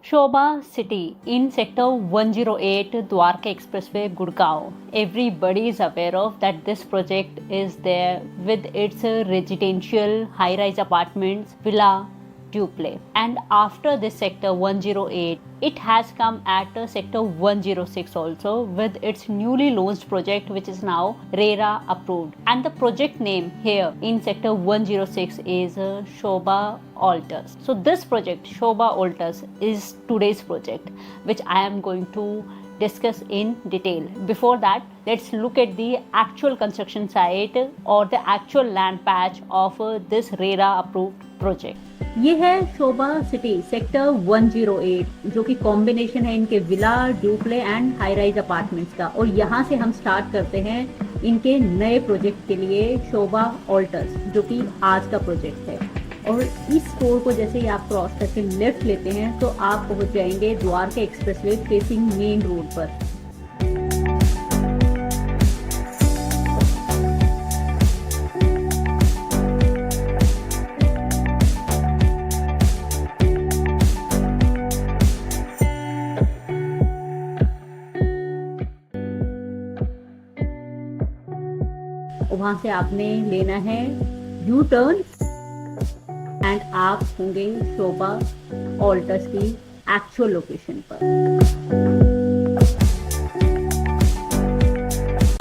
Shobha City in Sector 108 Dwarka Expressway, Gurgaon. Everybody is aware of that this project is there with its residential high-rise apartments, villa, duplex. And after this Sector 108, it has come at Sector 106 also with its newly launched project which is now RERA approved. And the project name here in Sector 106 is Shobha Altus. So this project Shobha Altus is today's project which I am going to discuss in detail. Before that, let's look at the actual construction site or the actual land patch of this RERA approved project. ये है शोभा city sector 108 जो कि combination है इनके villa, duplex and high rise apartments का। और यहाँ से हम स्टार्ट करते हैं इनके नए प्रोजेक्ट के लिए शोभा ऑल्टस जो कि आज का प्रोजेक्ट है। और इस स्टोर को जैसे ही आप क्रॉस करके लेफ्ट लेते हैं तो आप पहुंच जाएंगे Dwarka expressway facing main road पर। वहां से आपने लेना है यू टर्न एंड आप होंगे शोभा ऑल्टस की एक्चुअल लोकेशन पर।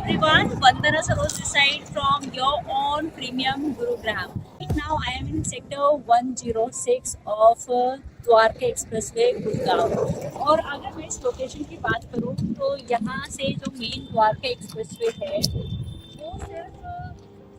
Everyone, Vandana Sarosh this side from your own premium Gurugram. Right now I am in sector 106 of Dwarka expressway Gurgaon. और अगर मैं इस लोकेशन की बात करूं तो यहाँ से जो मेन द्वारका एक्सप्रेसवे है वो सिर्फ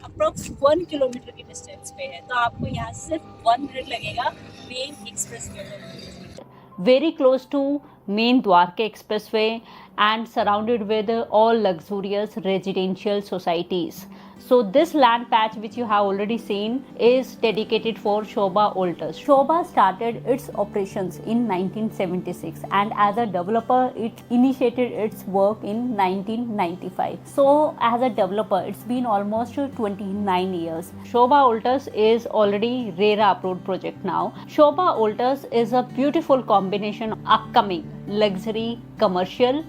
अप्रोक्स 1 किलोमीटर की डिस्टेंस पे है, तो आपको यहाँ से सिर्फ 1 मिनट लगेगा मेन एक्सप्रेसवे में। Very close to main Dwarka expressway and surrounded with all luxurious residential societies. So this land patch which you have already seen is dedicated for Shobha Altus. Shobha started its operations in 1976 and as a developer it initiated its work in 1995. So as a developer it's been almost 29 years. Shobha Altus is already RERA approved project now. Shobha Altus is a beautiful combination upcoming luxury commercial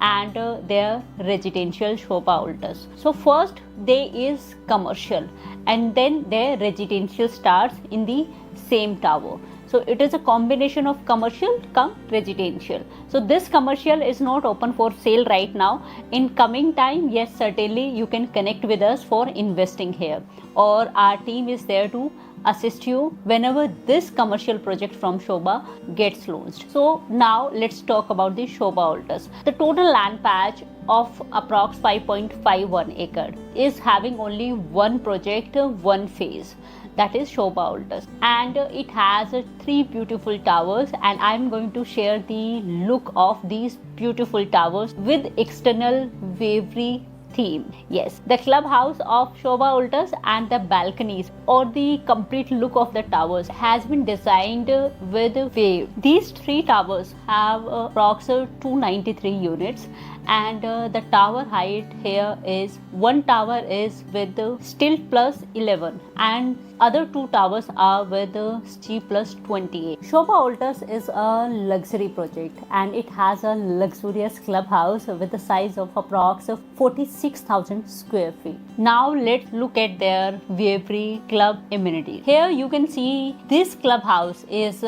and their residential Shobha Altus. So first there is commercial and then their residential starts in the same tower. So it is a combination of commercial come residential. So this commercial is not open for sale right now. In coming time, yes, certainly you can connect with us for investing here, or our team is there to assist you whenever this commercial project from Shobha gets launched. So now let's talk about the Shobha Altus. The total land patch of approx 5.51 acre is having only one project, one phase, that is Shobha Altus, and it has 3 beautiful towers, and I'm going to share the look of these beautiful towers with external wavery theme. Yes, the clubhouse of Shobha Altus and the balconies or the complete look of the towers has been designed with wave. These 3 towers have approximately 293 units, and the tower height here is one tower is with stilt plus 11 and other 2 towers are with G plus 28. Shobha Altus is a luxury project and it has a luxurious clubhouse with a size of approx 46,000 square feet. Now let's look at their Wavery club amenities. Here you can see this clubhouse is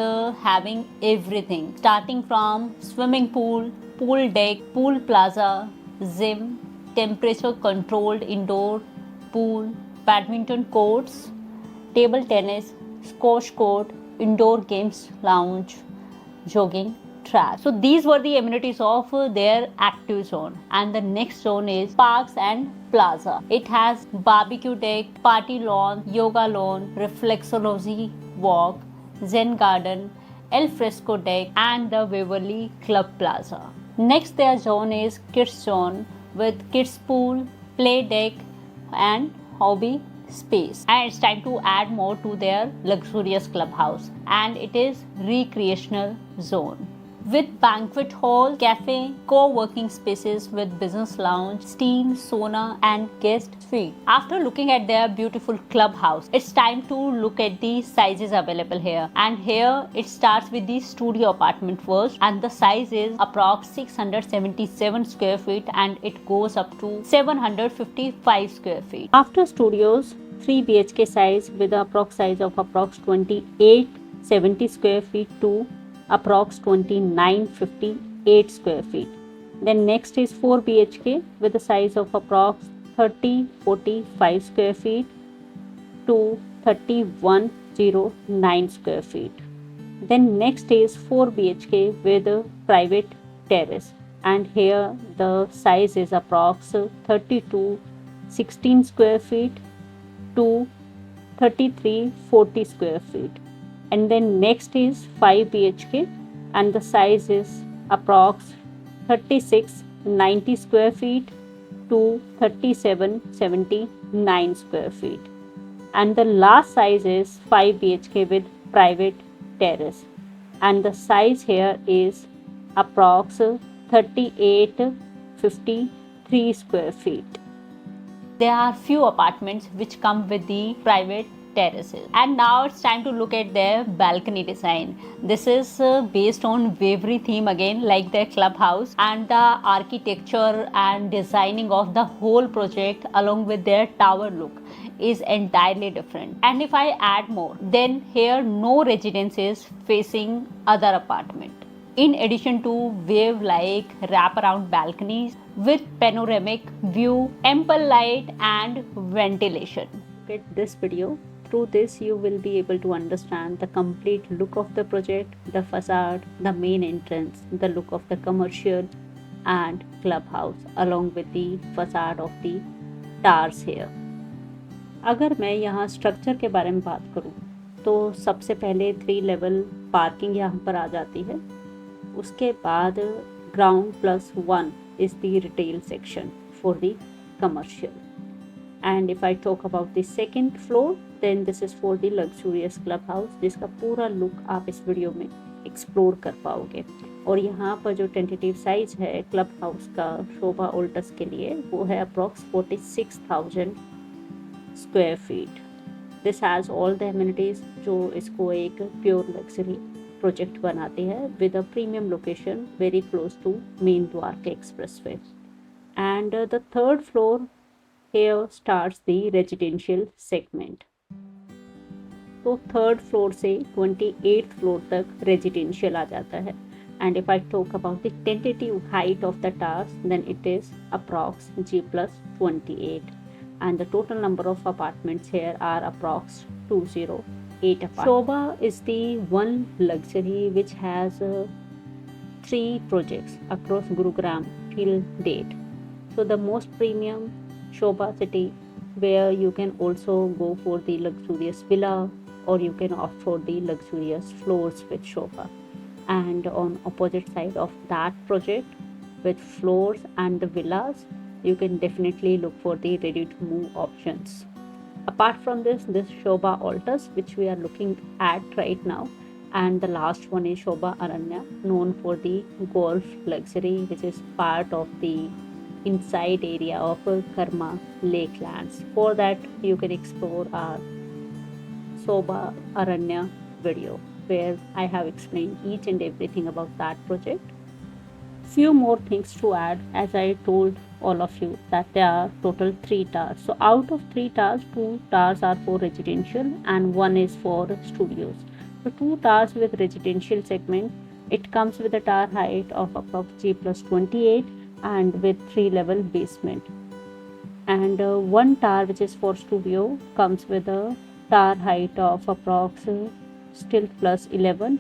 having everything starting from swimming pool, pool deck, pool plaza, gym, temperature controlled indoor pool, badminton courts, table tennis, squash court, indoor games lounge, jogging track. So these were the amenities of their active zone, and the next zone is parks and plaza. It has barbecue deck, party lawn, yoga lawn, reflexology walk, zen garden, al fresco deck and the Waverly Club Plaza. Next their zone is kids zone with kids pool, play deck and hobby space, and it's time to add more to their luxurious clubhouse, and it is recreational zone. with banquet hall, cafe, co-working spaces with business lounge, steam, sauna and guest suite. After looking at their beautiful clubhouse, it's time to look at the sizes available here. And here it starts with the studio apartment first, and the size is approx 677 square feet and it goes up to 755 square feet. After studios, 3 BHK size with the approx size of approx 2870 square feet to approx 2958 square feet. Then next is 4 BHK with a size of approx 3045 square feet to 3109 square feet. Then next is 4 BHK with a private terrace, and here the size is approx 3216 square feet to 3340 square feet. And then next is 5 BHK and the size is approx 3690 square feet to 3779 square feet. And the last size is 5 BHK with private terrace, and the size here is approx 3853 square feet. There are few apartments which come with the private terraces. And now it's time to look at their balcony design. This is based on Waverly theme again, like their clubhouse, and the architecture and designing of the whole project along with their tower look is entirely different. And if I add more, then here no residence is facing other apartment. In addition to wave-like wraparound balconies with panoramic view, ample light and ventilation. Look at this video. Through this you will be able to understand the complete look of the project, the facade, the main entrance, the look of the commercial and clubhouse along with the facade of the towers here. अगर मैं यहाँ structure के बारे में बात करूँ तो सबसे पहले 3 लेवल पार्किंग यहाँ पर आ जाती है. उसके बाद ground plus 1 is the retail section for the commercial. And if I talk about the second floor, then this is for the luxurious clubhouse, जिसका पूरा लुक आप इस वीडियो में एक्सप्लोर कर पाओगे. और यहाँ पर जो टेंटेटिव साइज है क्लब हाउस का शोभा ओल्टस के लिए वो है approx 46,000 square feet. This has all the amenities जो इसको एक प्योर लग्जरी प्रोजेक्ट बनाती है with a premium location very close to main Dwarka expressway. And the third floor here starts the residential segment. तो थर्ड फ्लोर से 28th floor तक residential आ जाता है. And if I talk about the tentative height of the towers then it is approx G+28 and the total number of apartments here are approx 208 apartments. Shobha is the one luxury which has 3 projects across Gurugram till date. So the most premium Shobha City, where you can also go for the luxurious villa or you can opt for the luxurious floors with Shobha. And on opposite side of that project with floors and the villas, you can definitely look for the ready to move options. Apart from this Shobha Altus which we are looking at right now, and the last one is Shobha Aranya, known for the golf luxury which is part of the inside area of Karma Lakelands. For that you can explore our Shobha Aranya video where I have explained each and everything about that project. Few more things to add, as I told all of you that there are total 3 towers. So out of 3 towers, 2 towers are for residential and 1 is for studios. So 2 towers with residential segment, it comes with a tower height of approx G+28 and with 3 level basement. And 1 tower which is for studio comes with a tower height of approx still +11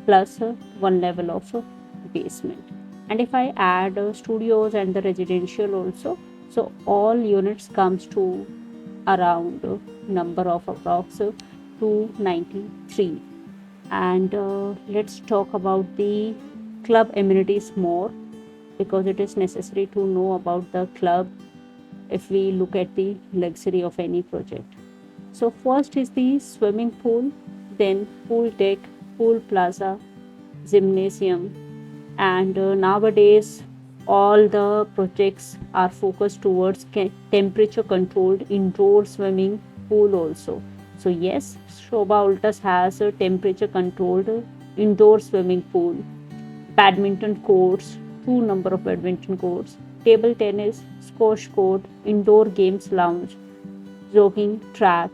plus 1 level of basement. And if I add studios and the residential also, so all units comes to around number of approx 293. And let's talk about the club amenities more, because it is necessary to know about the club if we look at the luxury of any project. So first is the swimming pool, then pool deck, pool plaza, gymnasium, and nowadays all the projects are focused towards temperature controlled indoor swimming pool also. So yes, Shobha Ultas has a temperature controlled indoor swimming pool, badminton courts, two number of badminton courts, table tennis, squash court, indoor games lounge, jogging track.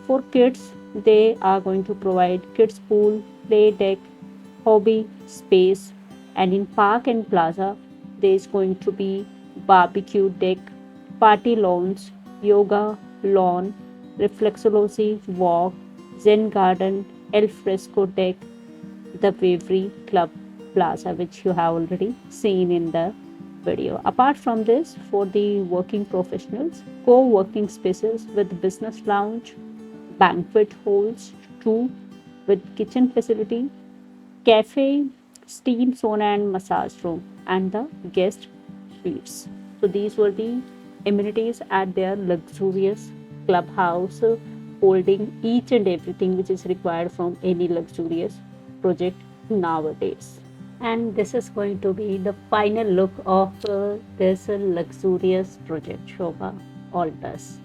For kids, they are going to provide kids pool, play deck, hobby space, and in park and plaza, there is going to be barbecue deck, party lawns, yoga lawn, reflexology walk, Zen garden, El Fresco deck, the Waverly Club Plaza, which you have already seen in the video. Apart from this, for the working professionals, co-working spaces with business lounge, banquet halls, two with kitchen facility, cafe, steam sauna and massage room, and the guest suites. So these were the amenities at their luxurious clubhouse, holding each and everything which is required from any luxurious project nowadays. And this is going to be the final look of this luxurious project, Shobha Altus.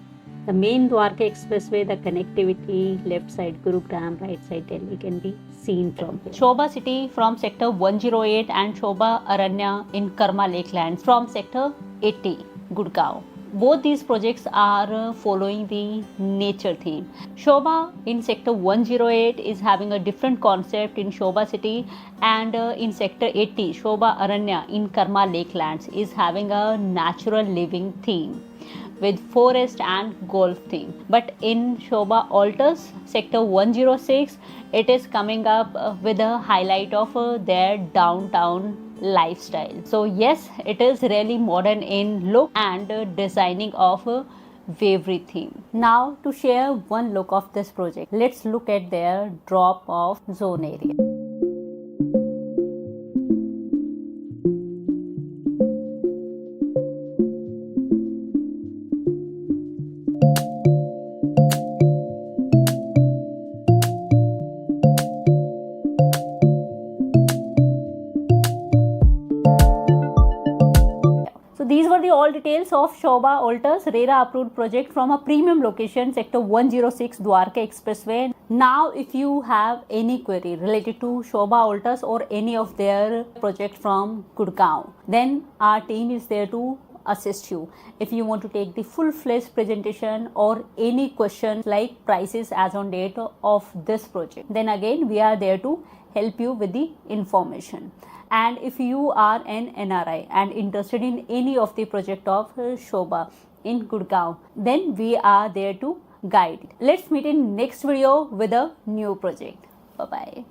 The main Dwarka Expressway, the connectivity, left side Gurugram, right side Delhi can be seen from here. Shobha City from sector 108 and Shobha Aranya in Karma Lakelands from sector 80, Gurgaon. Both these projects are following the nature theme. Shobha in sector 108 is having a different concept in Shobha City, and in sector 80, Shobha Aranya in Karma Lakelands is having a natural living theme with forest and golf theme. But in Shobha Altus sector 106, it is coming up with a highlight of their downtown lifestyle. So yes, it is really modern in look and designing of Waverly theme. Now to share one look of this project, let's look at their drop off zone area. These were the all details of Shobha Altus RERA approved project from a premium location, sector 106 Dwarka Expressway. Now if you have any query related to Shobha Altus or any of their project from Gurgaon, then our team is there to assist you. If you want to take the full-fledged presentation or any questions like prices as on date of this project, then again we are there to help you with the information. And if you are an NRI and interested in any of the project of Shobha in Gurgaon, then we are there to guide. Let's meet in next video with a new project. Bye bye.